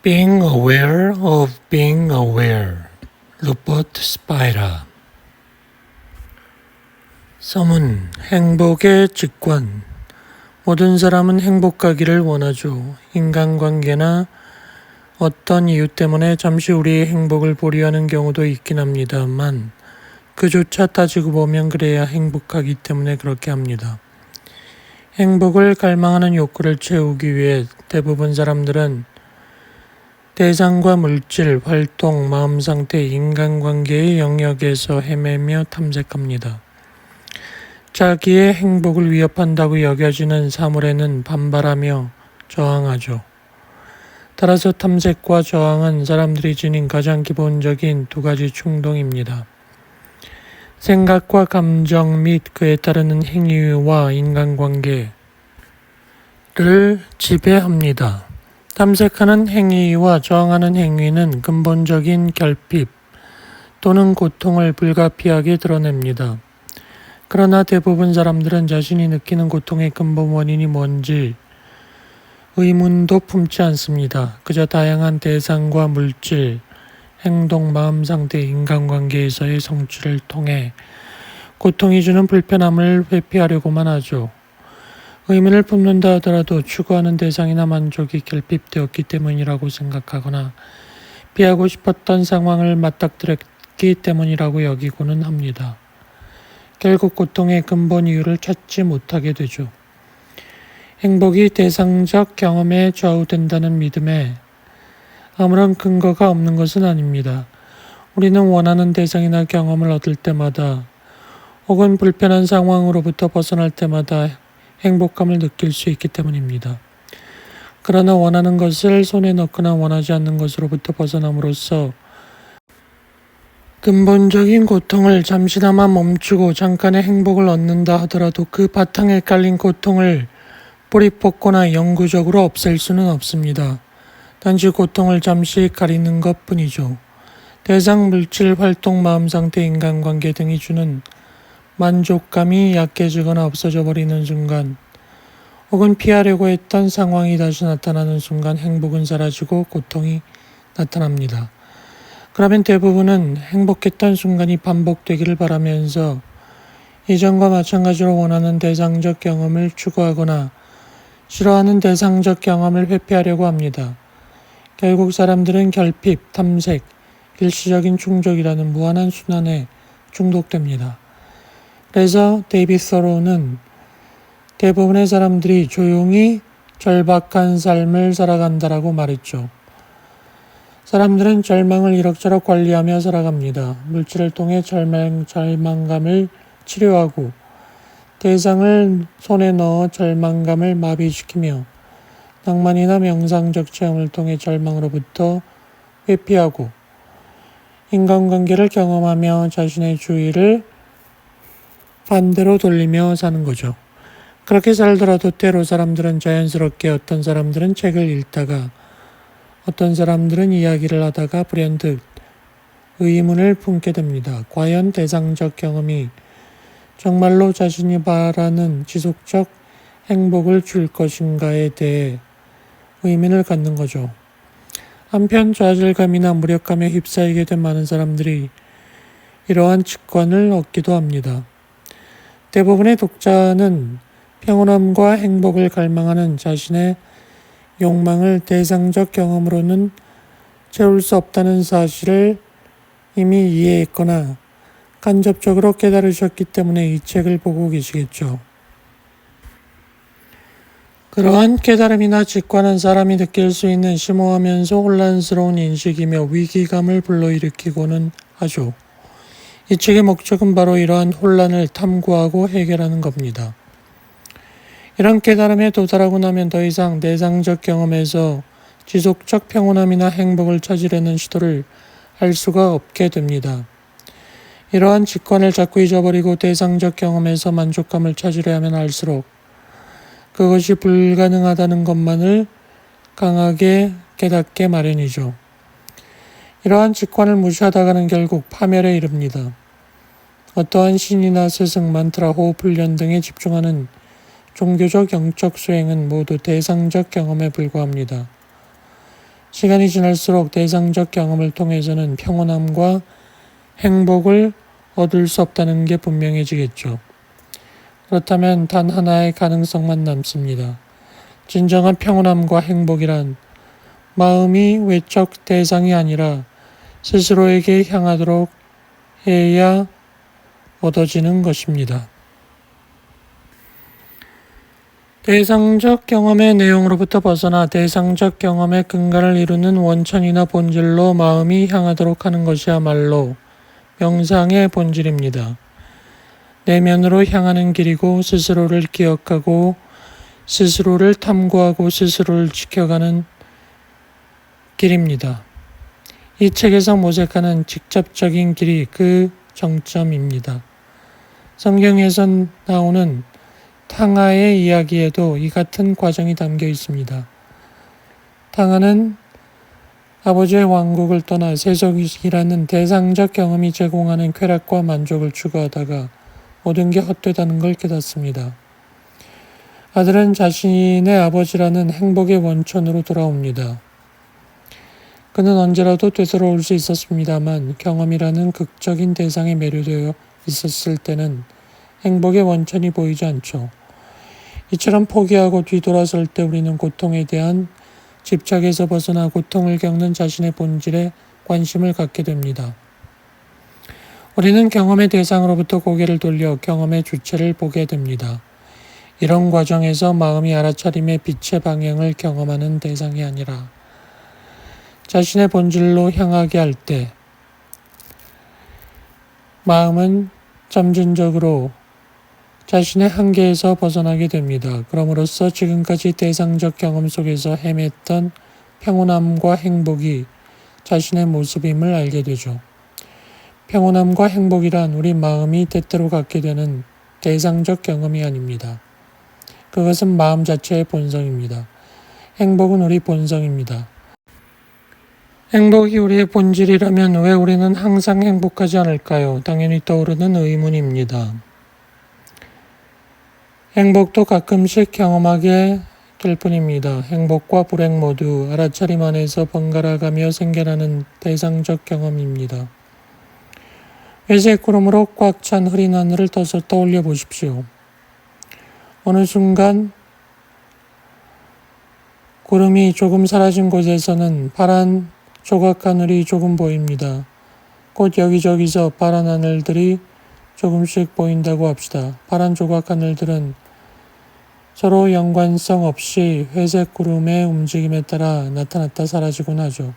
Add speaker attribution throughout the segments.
Speaker 1: Being aware of being aware. 루퍼트 스파이라. 서문. 행복의 직관. 모든 사람은 행복하기를 원하죠. 인간관계나 어떤 이유 때문에 잠시 우리의 행복을 보려하는 경우도 있긴 합니다만 그조차 따지고 보면 그래야 행복하기 때문에 그렇게 합니다. 행복을 갈망하는 욕구를 채우기 위해 대부분 사람들은 대상과 물질, 활동, 마음상태, 인간관계의 영역에서 헤매며 탐색합니다. 자기의 행복을 위협한다고 여겨지는 사물에는 반발하며 저항하죠. 따라서 탐색과 저항은 사람들이 지닌 가장 기본적인 두 가지 충동입니다. 생각과 감정 및 그에 따르는 행위와 인간관계를 지배합니다. 탐색하는 행위와 저항하는 행위는 근본적인 결핍 또는 고통을 불가피하게 드러냅니다. 그러나 대부분 사람들은 자신이 느끼는 고통의 근본 원인이 뭔지 의문도 품지 않습니다. 그저 다양한 대상과 물질, 행동, 마음 상태, 인간관계에서의 성취를 통해 고통이 주는 불편함을 회피하려고만 하죠. 의문을 품는다 하더라도 추구하는 대상이나 만족이 결핍되었기 때문이라고 생각하거나 피하고 싶었던 상황을 맞닥뜨렸기 때문이라고 여기고는 합니다. 결국 고통의 근본 이유를 찾지 못하게 되죠. 행복이 대상적 경험에 좌우된다는 믿음에 아무런 근거가 없는 것은 아닙니다. 우리는 원하는 대상이나 경험을 얻을 때마다 혹은 불편한 상황으로부터 벗어날 때마다 행복감을 느낄 수 있기 때문입니다. 그러나 원하는 것을 손에 넣거나 원하지 않는 것으로부터 벗어남으로써 근본적인 고통을 잠시나마 멈추고 잠깐의 행복을 얻는다 하더라도 그 바탕에 깔린 고통을 뿌리 뽑거나 영구적으로 없앨 수는 없습니다. 단지 고통을 잠시 가리는 것 뿐이죠. 대상, 물질, 활동, 마음상태, 인간관계 등이 주는 만족감이 약해지거나 없어져 버리는 순간 혹은 피하려고 했던 상황이 다시 나타나는 순간 행복은 사라지고 고통이 나타납니다. 그러면 대부분은 행복했던 순간이 반복되기를 바라면서 이전과 마찬가지로 원하는 대상적 경험을 추구하거나 싫어하는 대상적 경험을 회피하려고 합니다. 결국 사람들은 결핍, 탐색, 일시적인 충족이라는 무한한 순환에 중독됩니다. 그래서 데이비드 서로는 대부분의 사람들이 조용히 절박한 삶을 살아간다라고 말했죠. 사람들은 절망을 이럭저럭 관리하며 살아갑니다. 물질을 통해 절망감을 치료하고 대상을 손에 넣어 절망감을 마비시키며 낭만이나 명상적 체험을 통해 절망으로부터 회피하고 인간관계를 경험하며 자신의 주의를 반대로 돌리며 사는 거죠. 그렇게 살더라도 때로 사람들은 자연스럽게 어떤 사람들은 책을 읽다가 어떤 사람들은 이야기를 하다가 불현듯 의문을 품게 됩니다. 과연 대상적 경험이 정말로 자신이 바라는 지속적 행복을 줄 것인가에 대해 의문을 갖는 거죠. 한편 좌절감이나 무력감에 휩싸이게 된 많은 사람들이 이러한 직관을 얻기도 합니다. 대부분의 독자는 평온함과 행복을 갈망하는 자신의 욕망을 대상적 경험으로는 채울 수 없다는 사실을 이미 이해했거나 간접적으로 깨달으셨기 때문에 이 책을 보고 계시겠죠. 그러한 깨달음이나 직관은 사람이 느낄 수 있는 심오하면서 혼란스러운 인식이며 위기감을 불러일으키고는 하죠. 이 책의 목적은 바로 이러한 혼란을 탐구하고 해결하는 겁니다. 이런 깨달음에 도달하고 나면 더 이상 대상적 경험에서 지속적 평온함이나 행복을 찾으려는 시도를 할 수가 없게 됩니다. 이러한 직관을 자꾸 잊어버리고 대상적 경험에서 만족감을 찾으려 하면 할수록 그것이 불가능하다는 것만을 강하게 깨닫게 마련이죠. 이러한 직관을 무시하다가는 결국 파멸에 이릅니다. 어떠한 신이나 스승, 만트라, 호흡 훈련 등에 집중하는 종교적 영적 수행은 모두 대상적 경험에 불과합니다. 시간이 지날수록 대상적 경험을 통해서는 평온함과 행복을 얻을 수 없다는 게 분명해지겠죠. 그렇다면 단 하나의 가능성만 남습니다. 진정한 평온함과 행복이란 마음이 외적 대상이 아니라 스스로에게 향하도록 해야 얻어지는 것입니다. 대상적 경험의 내용으로부터 벗어나 대상적 경험의 근간을 이루는 원천이나 본질로 마음이 향하도록 하는 것이야말로 명상의 본질입니다. 내면으로 향하는 길이고 스스로를 기억하고 스스로를 탐구하고 스스로를 지켜가는 길입니다. 이 책에서 모색하는 직접적인 길이 그 정점입니다. 성경에서 나오는 탕하의 이야기에도 이 같은 과정이 담겨 있습니다. 탕하는 아버지의 왕국을 떠나 세속이라는 대상적 경험이 제공하는 쾌락과 만족을 추구하다가 모든 게 헛되다는 걸 깨닫습니다. 아들은 자신의 아버지라는 행복의 원천으로 돌아옵니다. 그는 언제라도 되돌아올 수 있었습니다만 경험이라는 극적인 대상에 매료되어 있었을 때는 행복의 원천이 보이지 않죠. 이처럼 포기하고 뒤돌아설 때 우리는 고통에 대한 집착에서 벗어나 고통을 겪는 자신의 본질에 관심을 갖게 됩니다. 우리는 경험의 대상으로부터 고개를 돌려 경험의 주체를 보게 됩니다. 이런 과정에서 마음이 알아차림의 빛의 방향을 경험하는 대상이 아니라 자신의 본질로 향하게 할 때 마음은 점진적으로 자신의 한계에서 벗어나게 됩니다. 그럼으로써 지금까지 대상적 경험 속에서 헤맸던 평온함과 행복이 자신의 모습임을 알게 되죠. 평온함과 행복이란 우리 마음이 때때로 갖게 되는 대상적 경험이 아닙니다. 그것은 마음 자체의 본성입니다. 행복은 우리 본성입니다. 행복이 우리의 본질이라면 왜 우리는 항상 행복하지 않을까요? 당연히 떠오르는 의문입니다. 행복도 가끔씩 경험하게 될 뿐입니다. 행복과 불행 모두 알아차림 안에서 번갈아가며 생겨나는 대상적 경험입니다. 회색 구름으로 꽉 찬 흐린 하늘을 떠올려 보십시오. 어느 순간 구름이 조금 사라진 곳에서는 파란 조각 하늘이 조금 보입니다. 곧 여기저기서 파란 하늘들이 조금씩 보인다고 합시다. 파란 조각 하늘들은 서로 연관성 없이 회색 구름의 움직임에 따라 나타났다 사라지곤 하죠.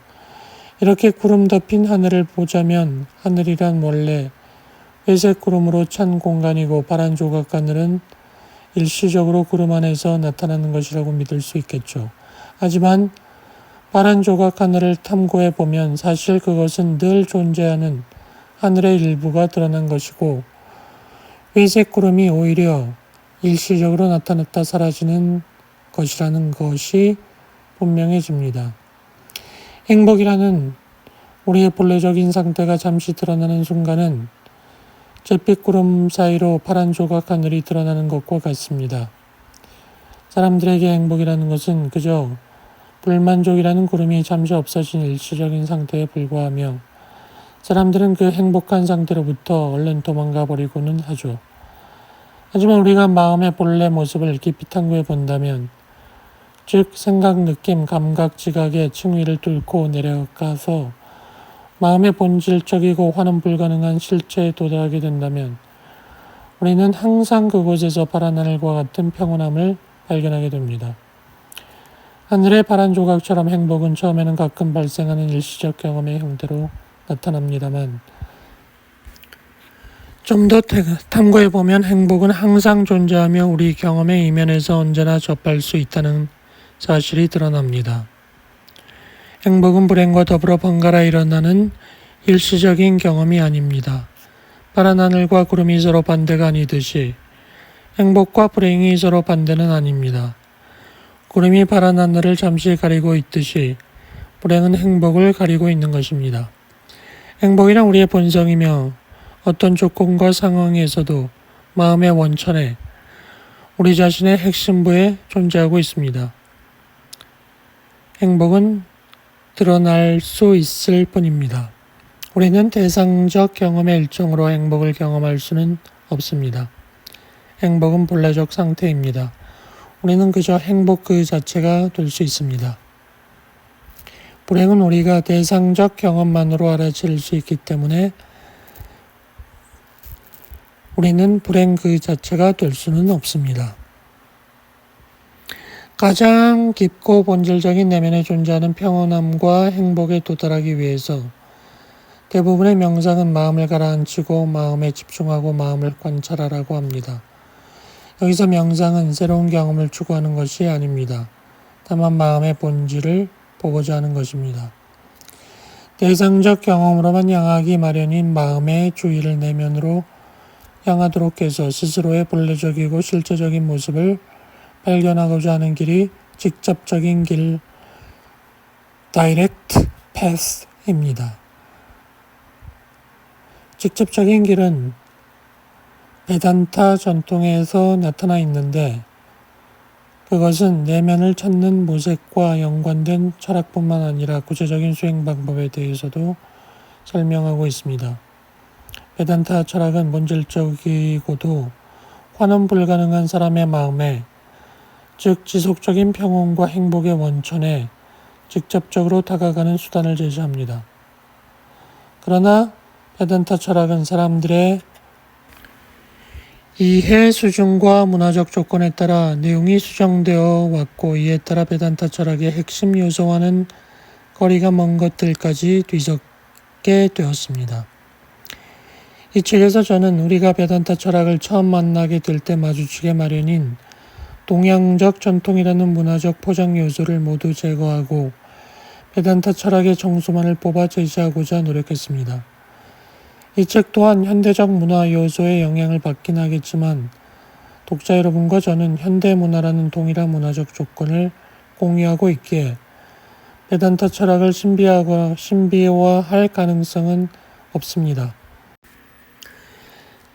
Speaker 1: 이렇게 구름 덮인 하늘을 보자면 하늘이란 원래 회색 구름으로 찬 공간이고 파란 조각 하늘은 일시적으로 구름 안에서 나타나는 것이라고 믿을 수 있겠죠. 하지만 파란 조각 하늘을 탐구해 보면 사실 그것은 늘 존재하는 하늘의 일부가 드러난 것이고 회색 구름이 오히려 일시적으로 나타났다 사라지는 것이라는 것이 분명해집니다. 행복이라는 우리의 본래적인 상태가 잠시 드러나는 순간은 잿빛 구름 사이로 파란 조각 하늘이 드러나는 것과 같습니다. 사람들에게 행복이라는 것은 그저 불만족이라는 구름이 잠시 없어진 일시적인 상태에 불과하며 사람들은 그 행복한 상태로부터 얼른 도망가 버리고는 하죠. 하지만 우리가 마음의 본래 모습을 깊이 탐구해 본다면, 즉 생각, 느낌, 감각, 지각의 층위를 뚫고 내려가서 마음의 본질적이고 환원 불가능한 실체에 도달하게 된다면 우리는 항상 그곳에서 파란 하늘과 같은 평온함을 발견하게 됩니다. 하늘의 파란 조각처럼 행복은 처음에는 가끔 발생하는 일시적 경험의 형태로 나타납니다만 좀 더 탐구해보면 행복은 항상 존재하며 우리 경험의 이면에서 언제나 접할 수 있다는 사실이 드러납니다. 행복은 불행과 더불어 번갈아 일어나는 일시적인 경험이 아닙니다. 파란 하늘과 구름이 서로 반대가 아니듯이 행복과 불행이 서로 반대는 아닙니다. 구름이 파란 하늘을 잠시 가리고 있듯이 불행은 행복을 가리고 있는 것입니다. 행복이란 우리의 본성이며 어떤 조건과 상황에서도 마음의 원천에 우리 자신의 핵심부에 존재하고 있습니다. 행복은 드러날 수 있을 뿐입니다. 우리는 대상적 경험의 일종으로 행복을 경험할 수는 없습니다. 행복은 본래적 상태입니다. 우리는 그저 행복 그 자체가 될 수 있습니다. 불행은 우리가 대상적 경험만으로 알아챌 수 있기 때문에 우리는 불행 그 자체가 될 수는 없습니다. 가장 깊고 본질적인 내면에 존재하는 평온함과 행복에 도달하기 위해서 대부분의 명상은 마음을 가라앉히고 마음에 집중하고 마음을 관찰하라고 합니다. 여기서 명상은 새로운 경험을 추구하는 것이 아닙니다. 다만 마음의 본질을 보고자 하는 것입니다. 대상적 경험으로만 향하기 마련인 마음의 주의를 내면으로 향하도록 해서 스스로의 본래적이고 실제적인 모습을 발견하고자 하는 길이 직접적인 길, Direct Path입니다. 직접적인 길은 베단타 전통에서 나타나 있는데 그것은 내면을 찾는 모색과 연관된 철학뿐만 아니라 구체적인 수행 방법에 대해서도 설명하고 있습니다. 베단타 철학은 본질적이고도 환원 불가능한 사람의 마음에, 즉 지속적인 평온과 행복의 원천에 직접적으로 다가가는 수단을 제시합니다. 그러나 베단타 철학은 사람들의 이해 수준과 문화적 조건에 따라 내용이 수정되어 왔고 이에 따라 베단타 철학의 핵심 요소와는 거리가 먼 것들까지 뒤섞게 되었습니다. 이 책에서 저는 우리가 베단타 철학을 처음 만나게 될 때 마주치게 마련인 동양적 전통이라는 문화적 포장 요소를 모두 제거하고 베단타 철학의 정수만을 뽑아 제시하고자 노력했습니다. 이 책 또한 현대적 문화 요소의 영향을 받긴 하겠지만 독자 여러분과 저는 현대 문화라는 동일한 문화적 조건을 공유하고 있기에 베단타 철학을 신비화할 가능성은 없습니다.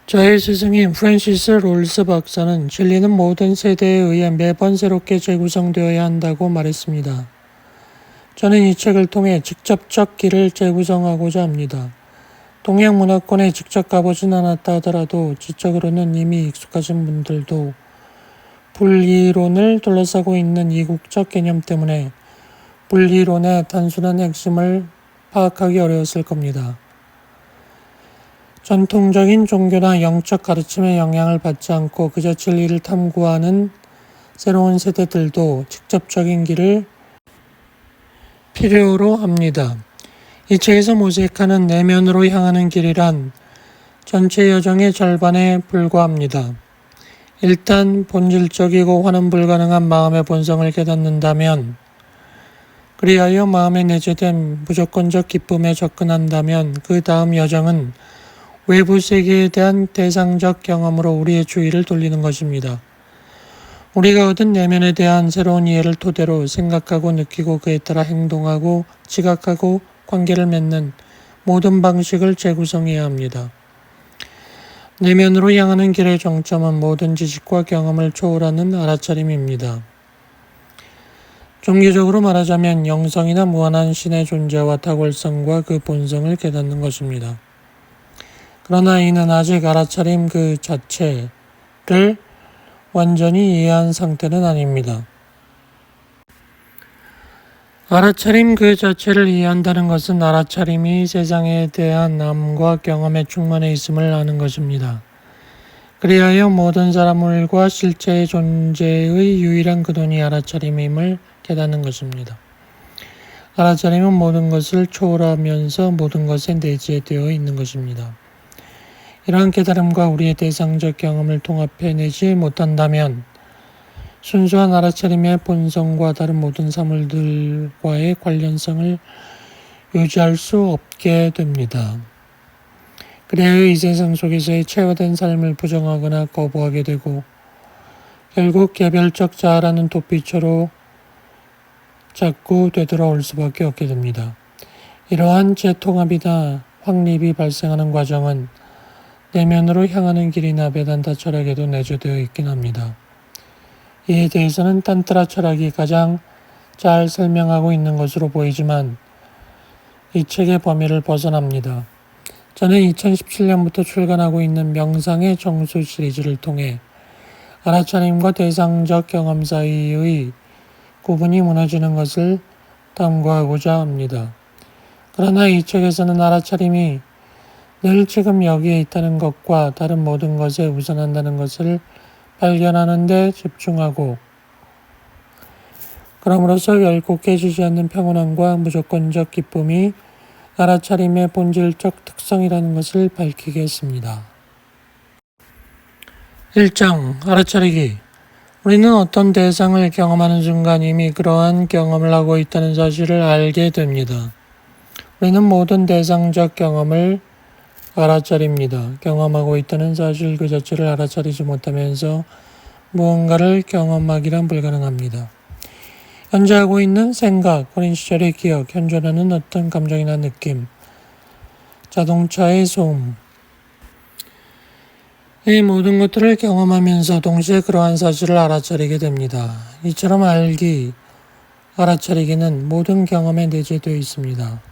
Speaker 1: 저의 스승인 프랜시스 롤스 박사는 진리는 모든 세대에 의해 매번 새롭게 재구성되어야 한다고 말했습니다. 저는 이 책을 통해 직접적 길을 재구성하고자 합니다. 동양 문화권에 직접 가보진 않았다 하더라도 지적으로는 이미 익숙하신 분들도 분리론을 둘러싸고 있는 이국적 개념 때문에 분리론의 단순한 핵심을 파악하기 어려웠을 겁니다. 전통적인 종교나 영적 가르침의 영향을 받지 않고 그저 진리를 탐구하는 새로운 세대들도 직접적인 길을 필요로 합니다. 이 책에서 모색하는 내면으로 향하는 길이란 전체 여정의 절반에 불과합니다. 일단 본질적이고 환원 불가능한 마음의 본성을 깨닫는다면, 그리하여 마음에 내재된 무조건적 기쁨에 접근한다면 그 다음 여정은 외부 세계에 대한 대상적 경험으로 우리의 주의를 돌리는 것입니다. 우리가 얻은 내면에 대한 새로운 이해를 토대로 생각하고 느끼고 그에 따라 행동하고 지각하고 관계를 맺는 모든 방식을 재구성해야 합니다. 내면으로 향하는 길의 정점은 모든 지식과 경험을 초월하는 알아차림입니다. 종교적으로 말하자면 영성이나 무한한 신의 존재와 탁월성과 그 본성을 깨닫는 것입니다. 그러나 이는 아직 알아차림 그 자체를 완전히 이해한 상태는 아닙니다. 알아차림 그 자체를 이해한다는 것은 알아차림이 세상에 대한 암과 경험에 충만해 있음을 아는 것입니다. 그리하여 모든 사람들과 실체의 존재의 유일한 근원이 알아차림임을 깨닫는 것입니다. 알아차림은 모든 것을 초월하면서 모든 것에 내재되어 있는 것입니다. 이러한 깨달음과 우리의 대상적 경험을 통합해내지 못한다면 순수한 알아차림의 본성과 다른 모든 사물들과의 관련성을 유지할 수 없게 됩니다. 그래야 이 세상 속에서의 체화된 삶을 부정하거나 거부하게 되고 결국 개별적 자아라는 도피처로 자꾸 되돌아올 수밖에 없게 됩니다. 이러한 재통합이나 확립이 발생하는 과정은 내면으로 향하는 길이나 베단타 철학에도 내재되어 있긴 합니다. 이에 대해서는 탄트라 철학이 가장 잘 설명하고 있는 것으로 보이지만 이 책의 범위를 벗어납니다. 저는 2017년부터 출간하고 있는 명상의 정수 시리즈를 통해 알아차림과 대상적 경험 사이의 구분이 무너지는 것을 탐구하고자 합니다. 그러나 이 책에서는 알아차림이 늘 지금 여기에 있다는 것과 다른 모든 것에 우선한다는 것을 발견하는 데 집중하고 그럼으로써 결코 깨지지 않는 평온함과 무조건적 기쁨이 알아차림의 본질적 특성이라는 것을 밝히게 했습니다. 1장 알아차리기. 우리는 어떤 대상을 경험하는 순간 이미 그러한 경험을 하고 있다는 사실을 알게 됩니다. 우리는 모든 대상적 경험을 알아차립니다. 경험하고 있다는 사실 그 자체를 알아차리지 못하면서 무언가를 경험하기란 불가능합니다. 현재 하고 있는 생각, 어린 시절의 기억, 현존하는 어떤 감정이나 느낌, 자동차의 소음, 이 모든 것들을 경험하면서 동시에 그러한 사실을 알아차리게 됩니다. 이처럼 알아차리기는 모든 경험에 내재되어 있습니다.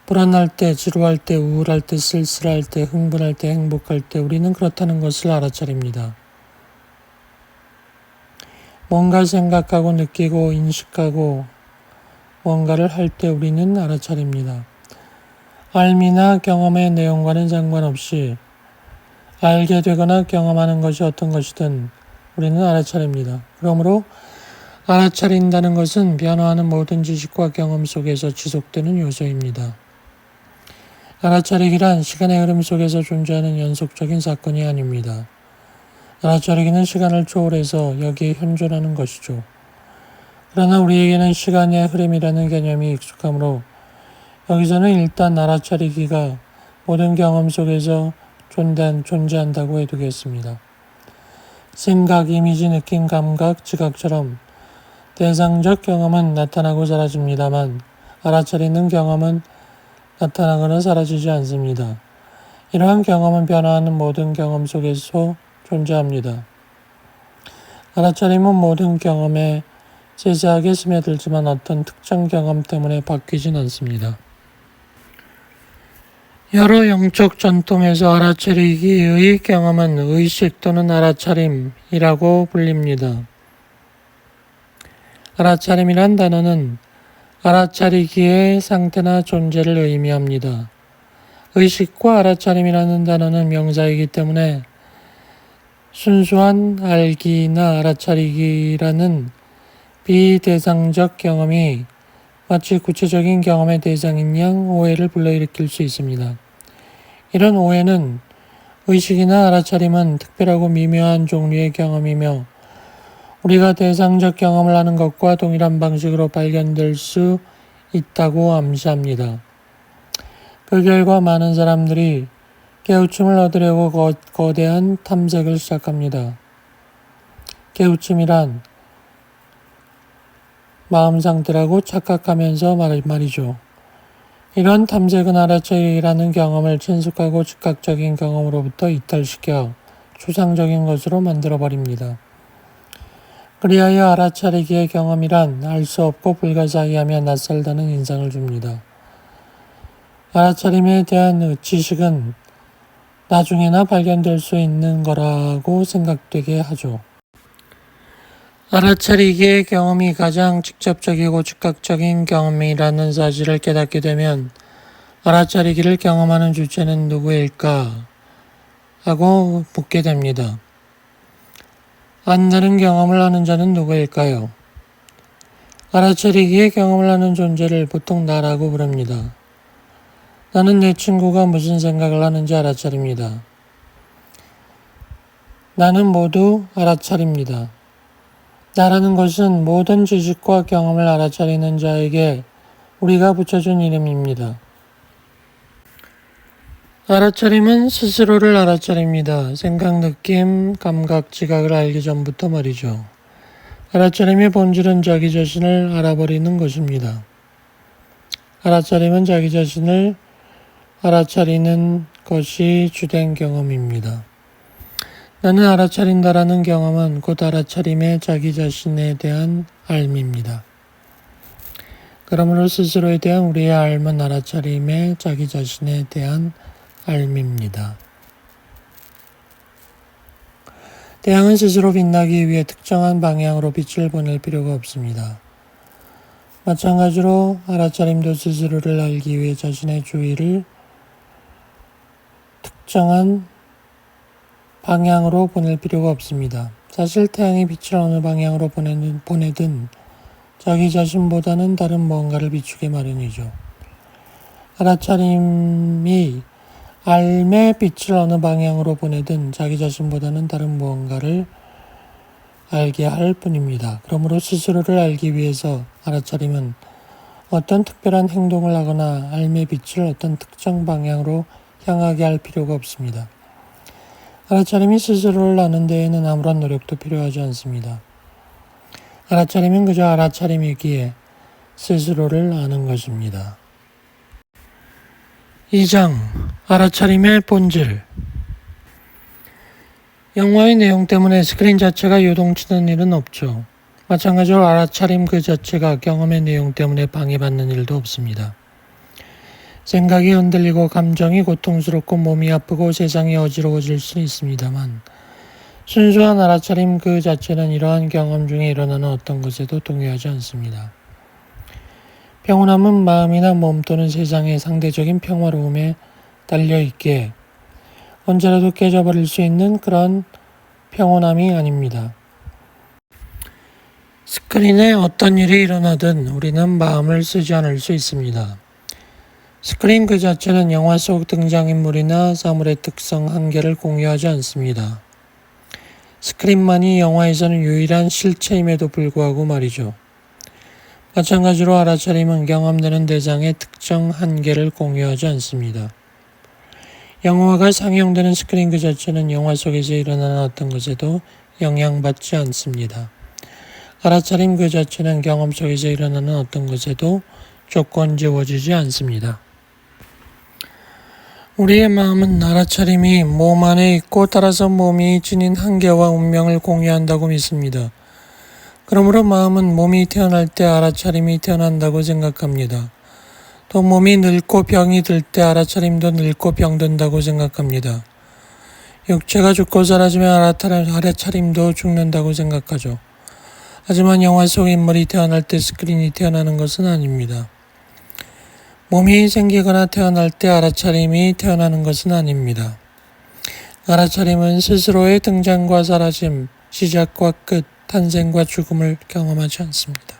Speaker 1: 불안할 때, 지루할 때, 우울할 때, 쓸쓸할 때, 흥분할 때, 행복할 때 우리는 그렇다는 것을 알아차립니다. 뭔가 생각하고 느끼고 인식하고 뭔가를 할 때 우리는 알아차립니다. 알미나 경험의 내용과는 상관없이 알게 되거나 경험하는 것이 어떤 것이든 우리는 알아차립니다. 그러므로 알아차린다는 것은 변화하는 모든 지식과 경험 속에서 지속되는 요소입니다. 알아차리기란 시간의 흐름 속에서 존재하는 연속적인 사건이 아닙니다. 알아차리기는 시간을 초월해서 여기에 현존하는 것이죠. 그러나 우리에게는 시간의 흐름이라는 개념이 익숙하므로 여기서는 일단 알아차리기가 모든 경험 속에서 존재한다고 해두겠습니다. 생각, 이미지, 느낌, 감각, 지각처럼 대상적 경험은 나타나고 사라집니다만 알아차리는 경험은 나타나거나 사라지지 않습니다. 이러한 경험은 변화하는 모든 경험 속에서 존재합니다. 알아차림은 모든 경험에 세세하게 스며들지만 어떤 특정 경험 때문에 바뀌진 않습니다. 여러 영적 전통에서 알아차리기의 경험은 의식 또는 알아차림이라고 불립니다. 알아차림이란 단어는 알아차리기의 상태나 존재를 의미합니다. 의식과 알아차림이라는 단어는 명사이기 때문에 순수한 알기나 알아차리기라는 비대상적 경험이 마치 구체적인 경험의 대상인 양 오해를 불러일으킬 수 있습니다. 이런 오해는 의식이나 알아차림은 특별하고 미묘한 종류의 경험이며 우리가 대상적 경험을 하는 것과 동일한 방식으로 발견될 수 있다고 암시합니다. 그 결과 많은 사람들이 깨우침을 얻으려고 거대한 탐색을 시작합니다. 깨우침이란 마음 상태라고 착각하면서 말이죠. 이런 탐색은 알아차리기라는 경험을 친숙하고 즉각적인 경험으로부터 이탈시켜 추상적인 것으로 만들어버립니다. 그리하여 알아차리기의 경험이란 알 수 없고 불가사의하며 낯설다는 인상을 줍니다. 알아차림에 대한 지식은 나중에나 발견될 수 있는 거라고 생각되게 하죠. 알아차리기의 경험이 가장 직접적이고 즉각적인 경험이라는 사실을 깨닫게 되면 알아차리기를 경험하는 주체는 누구일까? 하고 묻게 됩니다. 안다는 경험을 하는 자는 누구일까요? 알아차리기의 경험을 하는 존재를 보통 나라고 부릅니다. 나는 내 친구가 무슨 생각을 하는지 알아차립니다. 나는 모두 알아차립니다. 나라는 것은 모든 지식과 경험을 알아차리는 자에게 우리가 붙여준 이름입니다. 알아차림은 스스로를 알아차립니다. 생각, 느낌, 감각, 지각을 알기 전부터 말이죠. 알아차림의 본질은 자기 자신을 알아버리는 것입니다. 알아차림은 자기 자신을 알아차리는 것이 주된 경험입니다. 나는 알아차린다라는 경험은 곧 알아차림의 자기 자신에 대한 알미입니다. 그러므로 스스로에 대한 우리의 알은 알아차림의 자기 자신에 대한 알미입니다. 태양은 스스로 빛나기 위해 특정한 방향으로 빛을 보낼 필요가 없습니다. 마찬가지로 알아차림도 스스로를 알기 위해 자신의 주의를 특정한 방향으로 보낼 필요가 없습니다. 사실 태양이 빛을 어느 방향으로 보내든 자기 자신보다는 다른 무언가를 비추게 마련이죠. 알아차림이 알의 빛을 어느 방향으로 보내든 자기 자신보다는 다른 무언가를 알게 할 뿐입니다. 그러므로 스스로를 알기 위해서 알아차림은 어떤 특별한 행동을 하거나 알의 빛을 어떤 특정 방향으로 향하게 할 필요가 없습니다. 알아차림이 스스로를 아는 데에는 아무런 노력도 필요하지 않습니다. 알아차림은 그저 알아차림이기에 스스로를 아는 것입니다. 2장 알아차림의 본질. 영화의 내용 때문에 스크린 자체가 요동치는 일은 없죠. 마찬가지로 알아차림 그 자체가 경험의 내용 때문에 방해받는 일도 없습니다. 생각이 흔들리고 감정이 고통스럽고 몸이 아프고 세상이 어지러워질 수는 있습니다만 순수한 알아차림 그 자체는 이러한 경험 중에 일어나는 어떤 것에도 동요하지 않습니다. 평온함은 마음이나 몸 또는 세상의 상대적인 평화로움에 달려있기에 언제라도 깨져버릴 수 있는 그런 평온함이 아닙니다. 스크린에 어떤 일이 일어나든 우리는 마음을 쓰지 않을 수 있습니다. 스크린 그 자체는 영화 속 등장인물이나 사물의 특성 한계를 공유하지 않습니다. 스크린만이 영화에서는 유일한 실체임에도 불구하고 말이죠. 마찬가지로 알아차림은 경험되는 대상의 특정 한계를 공유하지 않습니다. 영화가 상영되는 스크린 그 자체는 영화 속에서 일어나는 어떤 것에도 영향받지 않습니다. 알아차림 그 자체는 경험 속에서 일어나는 어떤 것에도 조건 지워지지 않습니다. 우리의 마음은 알아차림이 몸 안에 있고 따라서 몸이 지닌 한계와 운명을 공유한다고 믿습니다. 그러므로 마음은 몸이 태어날 때 알아차림이 태어난다고 생각합니다. 또 몸이 늙고 병이 들 때 알아차림도 늙고 병든다고 생각합니다. 육체가 죽고 사라지면 알아차림도 죽는다고 생각하죠. 하지만 영화 속 인물이 태어날 때 스크린이 태어나는 것은 아닙니다. 몸이 생기거나 태어날 때 알아차림이 태어나는 것은 아닙니다. 알아차림은 스스로의 등장과 사라짐, 시작과 끝, 탄생과 죽음을 경험하지 않습니다.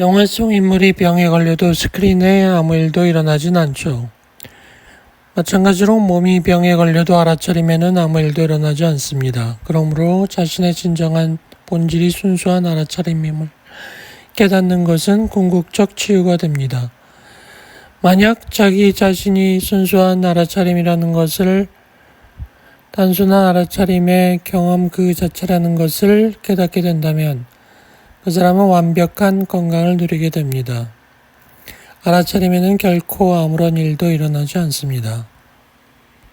Speaker 1: 영화 속 인물이 병에 걸려도 스크린에 아무 일도 일어나진 않죠. 마찬가지로 몸이 병에 걸려도 알아차림에는 아무 일도 일어나지 않습니다. 그러므로 자신의 진정한 본질이 순수한 알아차림임을 깨닫는 것은 궁극적 치유가 됩니다. 만약 자기 자신이 순수한 알아차림이라는 것을 단순한 알아차림의 경험 그 자체라는 것을 깨닫게 된다면 그 사람은 완벽한 건강을 누리게 됩니다. 알아차림에는 결코 아무런 일도 일어나지 않습니다.